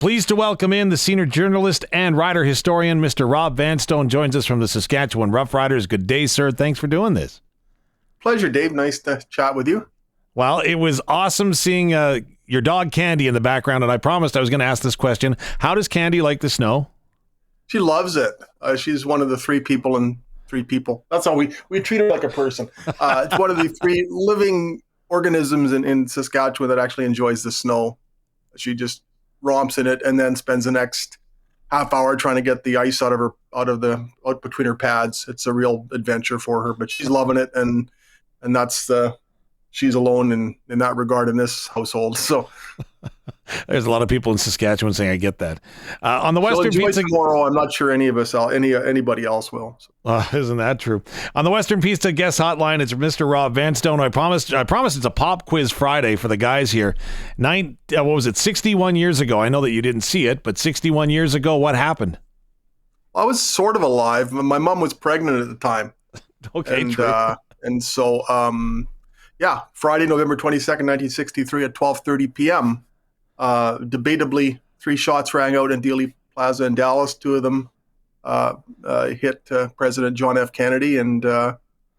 Pleased to welcome in the senior journalist and rider historian, Mr. Rob Vanstone, joins us from the Saskatchewan Roughriders. Good day, sir. Thanks for doing this. Pleasure, Dave. Nice to chat with you. Well, it was awesome seeing your dog Candy in the background, and I promised I was going to ask this question. How does Candy like the snow? She loves it. She's one of the three people. That's how we treat her like a person. It's one of the three living organisms in Saskatchewan that actually enjoys the snow. She just romps in it and then spends the next half hour trying to get the ice out between her pads. It's a real adventure for her, but she's loving it, and that's she's alone in that regard in this household. So there's a lot of people in Saskatchewan saying I get that. On the Western Pizza tomorrow, I'm not sure anybody else will. So. Isn't that true? On the Western Pizza guest hotline, it's Mr. Rob Vanstone. I promised it's a pop quiz Friday for the guys here. 61 years ago? I know that you didn't see it, but 61 years ago, what happened? I was sort of alive. My mom was pregnant at the time. Okay, and so Friday, November 22nd, 1963 at 12:30 p.m. Debatably, 3 shots rang out in Dealey Plaza in Dallas. 2 of them hit President John F. Kennedy, and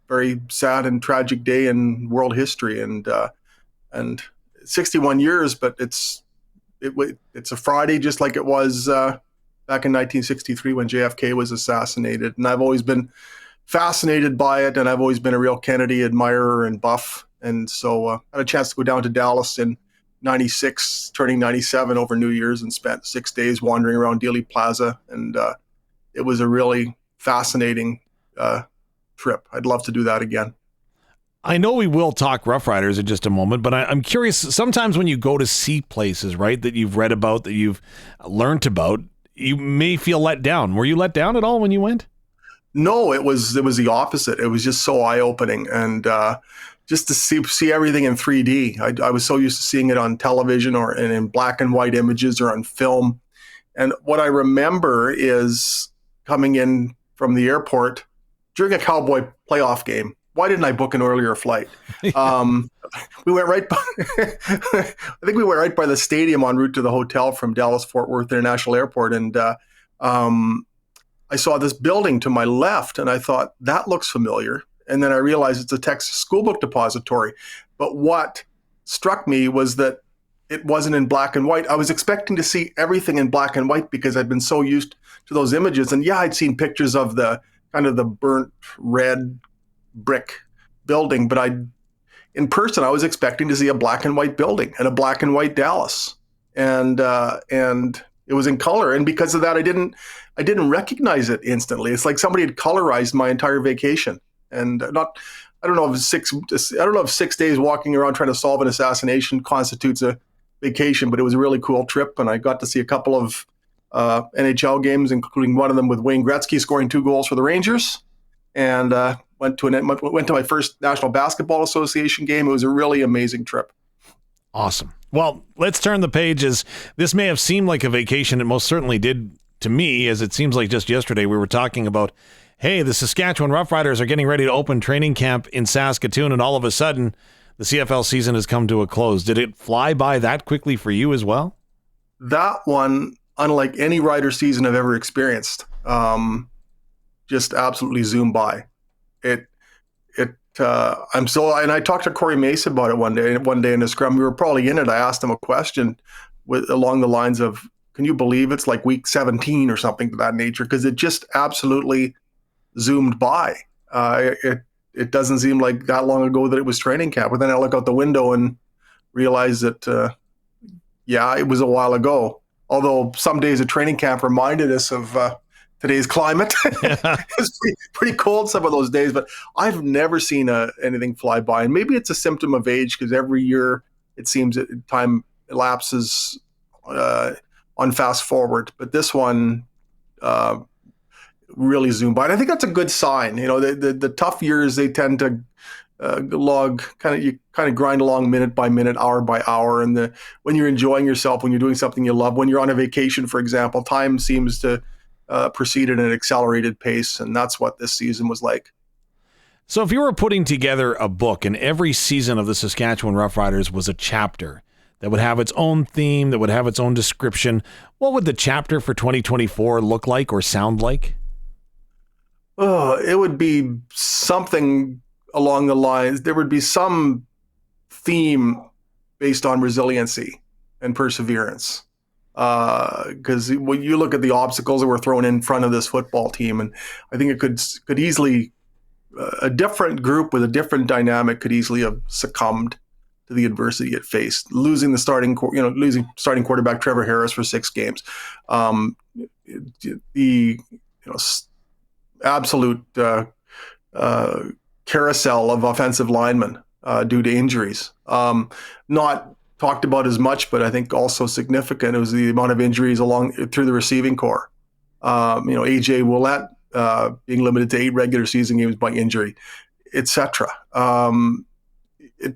very sad and tragic day in world history. And 61 years, but it's a Friday, just like it was back in 1963 when JFK was assassinated. And I've always been fascinated by it, and I've always been a real Kennedy admirer and buff. And so I had a chance to go down to Dallas in 96, turning 97 over New Year's, and spent 6 days wandering around Dealey Plaza. And it was a really fascinating trip. I'd love to do that again. I know we will talk Roughriders in just a moment, but I'm curious, sometimes when you go to see places, right, that you've read about, that you've learned about, you may feel let down. Were you let down at all when you went? No, it was the opposite. It was just so eye-opening, and just to see everything in 3D. I was so used to seeing it on television or in black and white images or on film. And what I remember is coming in from the airport during a Cowboy playoff game. Why didn't I book an earlier flight? We went right by, I think we went right by the stadium en route to the hotel from Dallas-Fort Worth International Airport. And I saw this building to my left, and I thought, that looks familiar. And then I realized it's a Texas schoolbook depository. But what struck me was that it wasn't in black and white. I was expecting to see everything in black and white because I'd been so used to those images. And I'd seen pictures of the kind of the burnt red brick building, but in person, I was expecting to see a black and white building and a black and white Dallas. And it was in color. And because of that, I didn't recognize it instantly. It's like somebody had colorized my entire vacation. And I don't know if 6 days walking around trying to solve an assassination constitutes a vacation, but it was a really cool trip. And I got to see a couple of NHL games, including one of them with Wayne Gretzky scoring 2 goals for the Rangers. And went to my first National Basketball Association game. It was a really amazing trip. Awesome. Well, let's turn the pages. This may have seemed like a vacation. It most certainly did to me, as it seems like just yesterday we were talking about, hey, the Saskatchewan Roughriders are getting ready to open training camp in Saskatoon, and all of a sudden the CFL season has come to a close. Did it fly by that quickly for you as well? That one, unlike any Rider season I've ever experienced, just absolutely zoomed by. And I talked to Corey Mace about it one day in the scrum. We were probably in it. I asked him a question along the lines of, can you believe it's like week 17 or something to that nature? Because it just absolutely zoomed by. It doesn't seem like that long ago that it was training camp. But then I look out the window and realize that, it was a while ago. Although some days of training camp reminded us of today's climate. It's pretty cold some of those days, but I've never seen anything fly by. And maybe it's a symptom of age, because every year it seems that time elapses on fast forward. But this one really zoomed by. And I think that's a good sign. You know, the tough years, they tend to you grind along minute by minute, hour by hour. And when you're enjoying yourself, when you're doing something you love, when you're on a vacation, for example, time seems to proceed at an accelerated pace, and that's what this season was like. So if you were putting together a book and every season of the Saskatchewan Roughriders was a chapter that would have its own theme, that would have its own description, what would the chapter for 2024 look like or sound like? It would be something along the lines, there would be some theme based on resiliency and perseverance. Because when you look at the obstacles that were thrown in front of this football team, and I think it could easily, a different group with a different dynamic could easily have succumbed to the adversity it faced, losing starting quarterback Trevor Harris for 6 games, absolute carousel of offensive linemen due to injuries. Not talked about as much, but I think also significant. It was the amount of injuries through the receiving corps. AJ Willett being limited to 8 regular season games by injury, etc.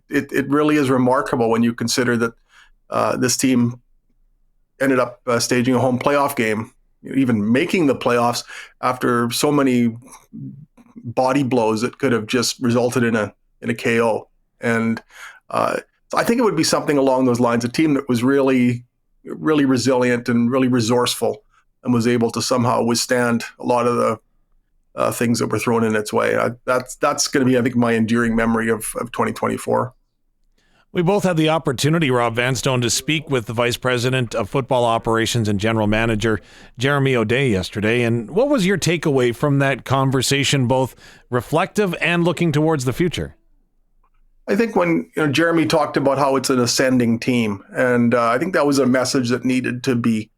It really is remarkable when you consider that this team ended up staging a home playoff game, even making the playoffs after so many body blows that could have just resulted in a KO. And I think it would be something along those lines, a team that was really, really resilient and really resourceful and was able to somehow withstand a lot of the things that were thrown in its way. That's going to be, I think, my enduring memory of 2024. We both had the opportunity, Rob Vanstone, to speak with the Vice President of Football Operations and General Manager, Jeremy ODay, yesterday. And what was your takeaway from that conversation, both reflective and looking towards the future? I think when Jeremy talked about how it's an ascending team, and I think that was a message that needed to be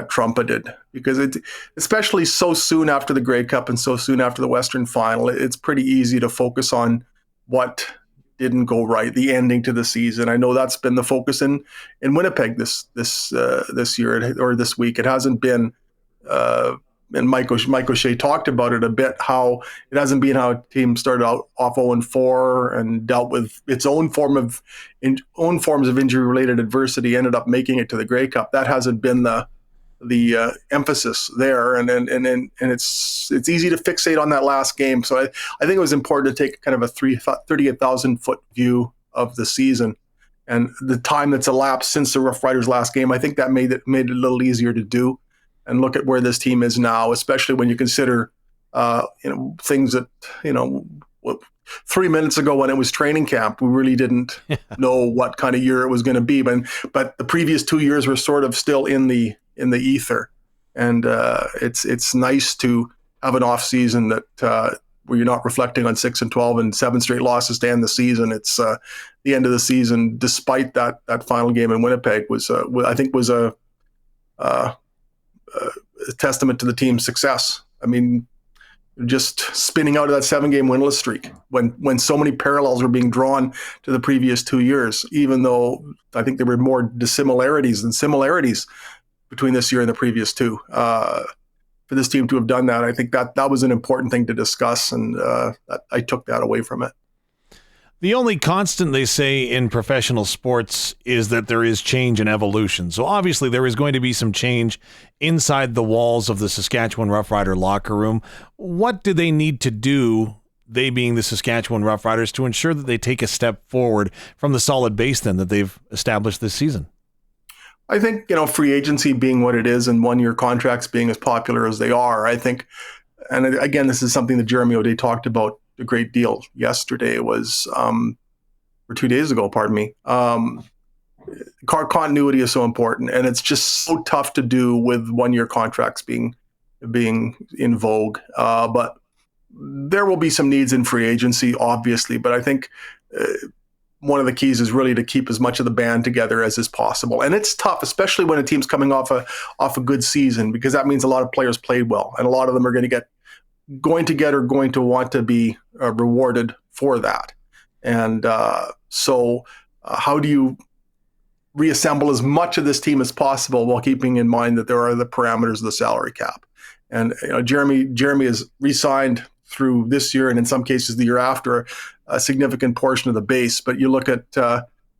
trumpeted, because especially so soon after the Grey Cup and so soon after the Western Final, it's pretty easy to focus on what didn't go right, the ending to the season. I know that's been the focus in Winnipeg this year or this week. It hasn't been. And Mike O'Shea talked about it a bit, how it hasn't been how a team started out off 0-4 and dealt with its own forms of injury-related adversity, ended up making it to the Grey Cup. That hasn't been the emphasis there, and it's easy to fixate on that last game. So I think it was important to take kind of a 38,000-foot view of the season and the time that's elapsed since the Roughriders last game. I think that made it a little easier to do. And look at where this team is now, especially when you consider, things that, 3 minutes ago when it was training camp, we really didn't know what kind of year it was going to be. But the previous 2 years were sort of still in the ether, and it's nice to have an off season that where you're not reflecting on 6-12 and 7 straight losses to end the season. It's the end of the season, despite that final game in Winnipeg, was a testament to the team's success. I mean, just spinning out of that 7-game winless streak when so many parallels were being drawn to the previous 2 years, even though I think there were more dissimilarities than similarities between this year and the previous 2. For this team to have done that, I think that was an important thing to discuss, and I took that away from it. The only constant, they say, in professional sports is that there is change and evolution. So obviously there is going to be some change inside the walls of the Saskatchewan Roughrider locker room. What do they need to do, they being the Saskatchewan Roughriders, to ensure that they take a step forward from the solid base then that they've established this season? I think, free agency being what it is and 1-year contracts being as popular as they are, I think, and again, this is something that Jeremy ODay talked about a great deal yesterday, or 2 days ago, pardon me. Continuity is so important, and it's just so tough to do with 1-year contracts being in vogue. But there will be some needs in free agency, obviously. But I think one of the keys is really to keep as much of the band together as is possible, and it's tough, especially when a team's coming off a good season, because that means a lot of players played well, and a lot of them are going to want to be rewarded for that. And so how do you reassemble as much of this team as possible while keeping in mind that there are the parameters of the salary cap? And Jeremy has re-signed through this year, and in some cases the year after, a significant portion of the base. But you look at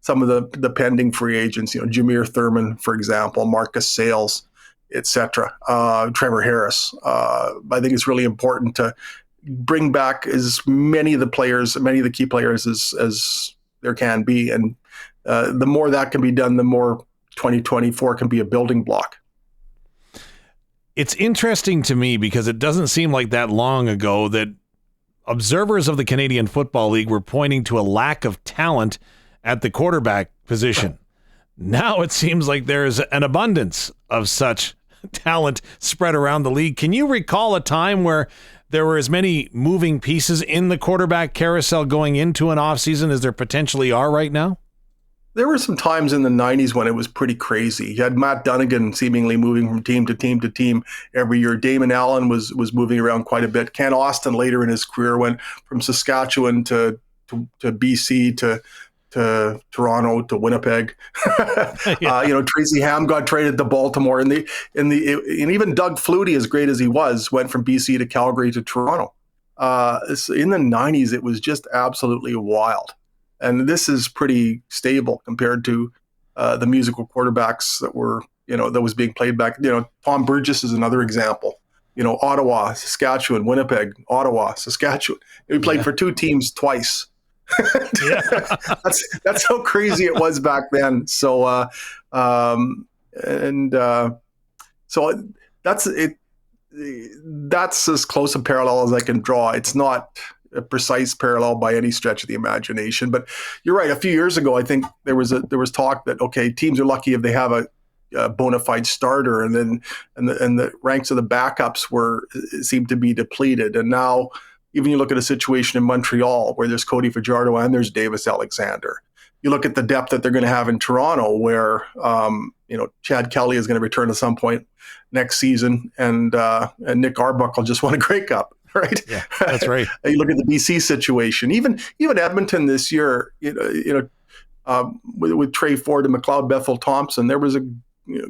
some of the pending free agents, Jameer Thurman, for example, Marcus Sales, etc. Trevor Harris. I think it's really important to bring back as many of the key players as there can be, and the more that can be done, the more 2024 can be a building block. It's interesting to me because it doesn't seem like that long ago that observers of the Canadian Football League were pointing to a lack of talent at the quarterback position. Now it seems like there's an abundance of such talent spread around the league. Can you recall a time where there were as many moving pieces in the quarterback carousel going into an offseason as there potentially are right now? There were some times in the 90s when it was pretty crazy. You had Matt Dunnigan seemingly moving from team to team to team every year. Damon Allen was moving around quite a bit. Ken Austin later in his career went from Saskatchewan to BC to Toronto to Winnipeg. Tracy Ham got traded to Baltimore, and even Doug Flutie, as great as he was, went from BC to Calgary to Toronto. In the 90s, it was just absolutely wild. And this is pretty stable compared to the musical quarterbacks that was being played back. Tom Burgess is another example. Ottawa, Saskatchewan, Winnipeg, Ottawa, Saskatchewan. We played for two teams twice. That's how crazy it was back then. So, so that's it. That's as close a parallel as I can draw. It's not a precise parallel by any stretch of the imagination, but you're right. A few years ago, I think there was talk that, okay, teams are lucky if they have a bona fide starter, and the ranks of the backups seemed to be depleted. And now even you look at a situation in Montreal where there's Cody Fajardo and there's Davis Alexander. You look at the depth that they're going to have in Toronto, where Chad Kelly is going to return at some point next season, and Nick Arbuckle just won a Grey Cup. Right. Yeah, that's right. You look at the BC situation, even Edmonton this year, with Trey Ford and McLeod Bethel Thompson, there was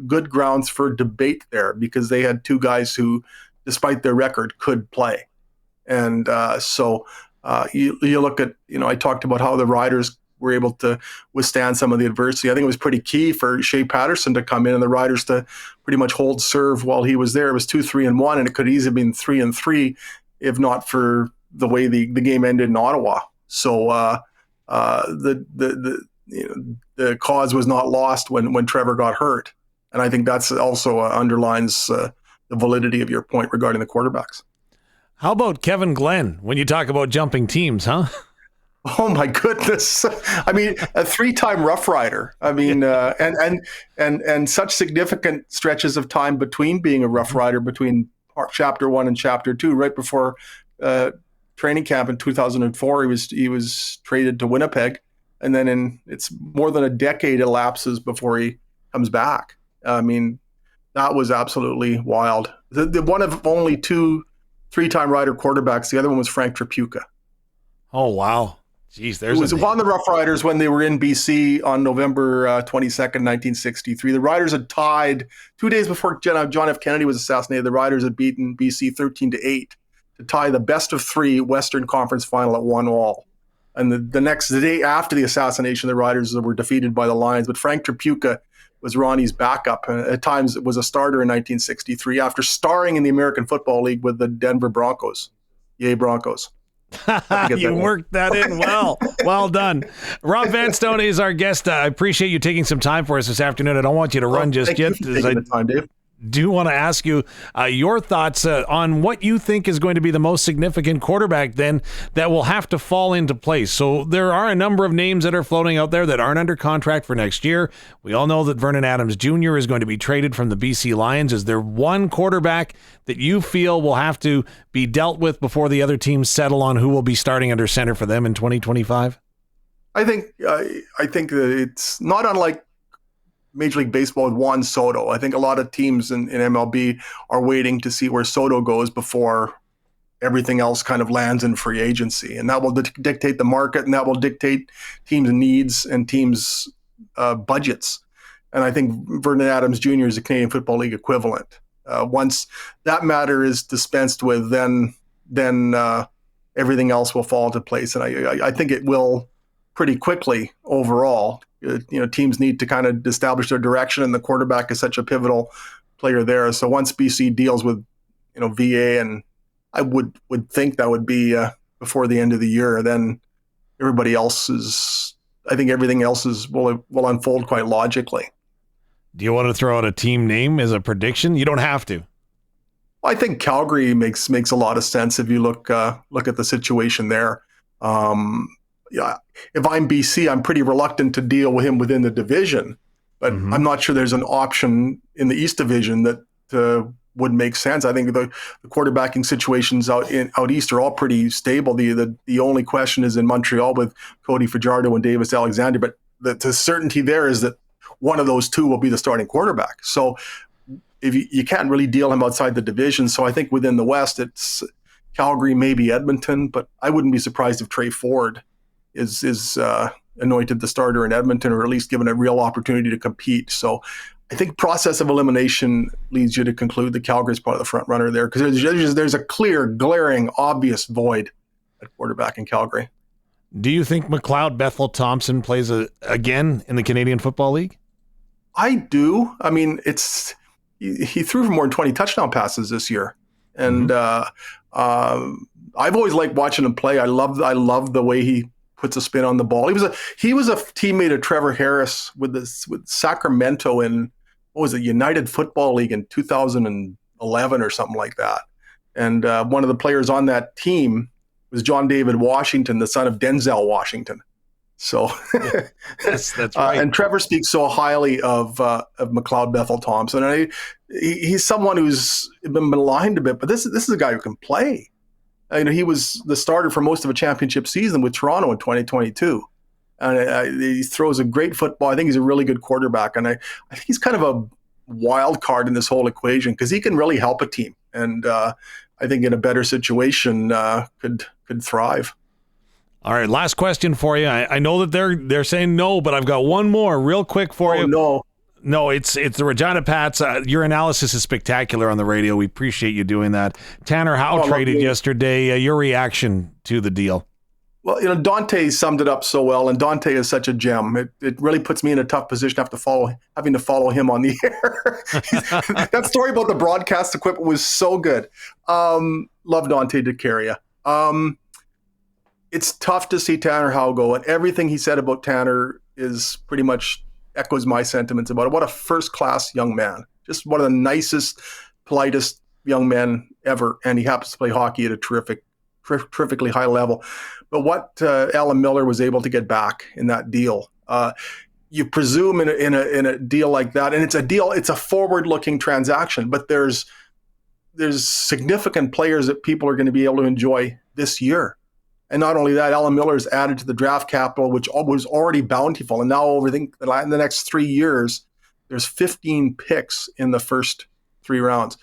good grounds for debate there because they had two guys who, despite their record, could play. And so you look at, I talked about how the Riders were able to withstand some of the adversity. I think it was pretty key for Shea Patterson to come in and the Riders to pretty much hold serve while he was there. It was 2-3-1, and it could easily have been 3-3 if not for the way the game ended in Ottawa. So the cause was not lost when Trevor got hurt. And I think that's also underlines the validity of your point regarding the quarterbacks. How about Kevin Glenn when you talk about jumping teams, huh? Oh my goodness! I mean, a three-time Rough Rider. I mean, and such significant stretches of time between being a Rough Rider, between Chapter 1 and Chapter 2. Right before training camp in 2004, he was traded to Winnipeg, and then it's more than a decade elapses before he comes back. I mean, that was absolutely wild. The one of only two three-time Rider quarterbacks. The other one was Frank Tripucka. Oh wow! Jeez, it was on the Rough Riders when they were in BC on November 22nd, 1963. The Riders had tied 2 days before John F. Kennedy was assassinated. The Riders had beaten BC 13-8 to tie the best of three Western Conference final at 1-1. And the day after the assassination, the Riders were defeated by the Lions. But Frank Tripucka was Ronnie's backup. At times, it was a starter in 1963 after starring in the American Football League with the Denver Broncos. Yay, Broncos. You worked that in well. Well done. Rob Vanstone is our guest. I appreciate you taking some time for us this afternoon. I don't want you to run just yet. The time, Dave. Do want to ask you your thoughts on what you think is going to be the most significant quarterback then that will have to fall into place. So there are a number of names that are floating out there that aren't under contract for next year. We all know that Vernon Adams Jr. is going to be traded from the BC Lions. Is there one quarterback that you feel will have to be dealt with before the other teams settle on who will be starting under center for them in 2025? I think that it's not unlike Major League Baseball with Juan Soto. I think a lot of teams in MLB are waiting to see where Soto goes before everything else kind of lands in free agency. And that will dictate the market, and that will dictate teams' needs and teams' budgets. And I think Vernon Adams Jr. is a Canadian Football League equivalent. Once that matter is dispensed with, then everything else will fall into place. And I think it will pretty quickly overall. Teams need to kind of establish their direction, and the quarterback is such a pivotal player there. So once BC deals with, VA, and I would think that would be before the end of the year, then everybody else is I think everything else will unfold quite logically. Do you want to throw out a team name as a prediction? You don't have to. I think Calgary makes a lot of sense if you look at the situation there. Yeah, if I'm BC, I'm pretty reluctant to deal with him within the division, but I'm not sure there's an option in the East Division that would make sense. I think the quarterbacking situations out east are all pretty stable. The only question is in Montreal with Cody Fajardo and Davis Alexander, but the certainty there is that one of those two will be the starting quarterback. So if you can't really deal him outside the division. So I think within the West, it's Calgary, maybe Edmonton, but I wouldn't be surprised if Trey Ford is anointed the starter in Edmonton, or at least given a real opportunity to compete. So I think process of elimination leads you to conclude that Calgary is probably the front runner there, because there's a clear, glaring, obvious void at quarterback in Calgary. Do you think McLeod Bethel Thompson plays again in the Canadian Football League? I do. I mean, he threw for more than 20 touchdown passes this year, and I've always liked watching him play. I love the way he puts a spin on the ball. He was a teammate of Trevor Harris with Sacramento in, what was it, United Football League in 2011 or something like that. And one of the players on that team was John David Washington, the son of Denzel Washington. So that's right. And Trevor speaks so highly of McLeod Bethel Thompson. And he's someone who's been maligned a bit, but this is a guy who can play. He was the starter for most of a championship season with Toronto in 2022. And he throws a great football. I think he's a really good quarterback. And I think he's kind of a wild card in this whole equation, because he can really help a team. And I think in a better situation could thrive. All right, last question for you. I know that they're saying no, but I've got one more real quick for you. No, it's the Regina Pats. Your analysis is spectacular on the radio. We appreciate you doing that. Tanner Howe traded yesterday. Your reaction to the deal? Well, Dante summed it up so well, and Dante is such a gem. It really puts me in a tough position having to follow him on the air. That story about the broadcast equipment was so good. Love Dante DeCaria. It's tough to see Tanner Howe go, and everything he said about Tanner is pretty much echoes my sentiments about it. What a first-class young man. Just one of the nicest, politest young men ever, and he happens to play hockey at a terrifically high level. But what Alan Miller was able to get back in that deal, you presume in a deal like that, and it's a forward-looking transaction, but there's significant players that people are going to be able to enjoy this year. And not only that, Alan Miller's added to the draft capital, which was already bountiful. And now over in the next 3 years, there's 15 picks in the first 3 rounds.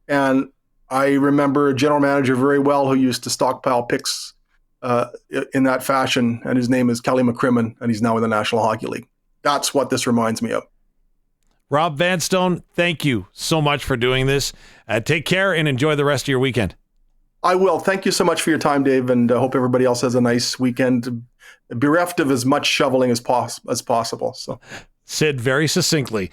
And I remember a general manager very well who used to stockpile picks in that fashion. And his name is Kelly McCrimmon, and he's now in the National Hockey League. That's what this reminds me of. Rob Vanstone, thank you so much for doing this. Take care and enjoy the rest of your weekend. I will. Thank you so much for your time, Dave, and I hope everybody else has a nice weekend, bereft of as much shoveling as possible. So, said very succinctly.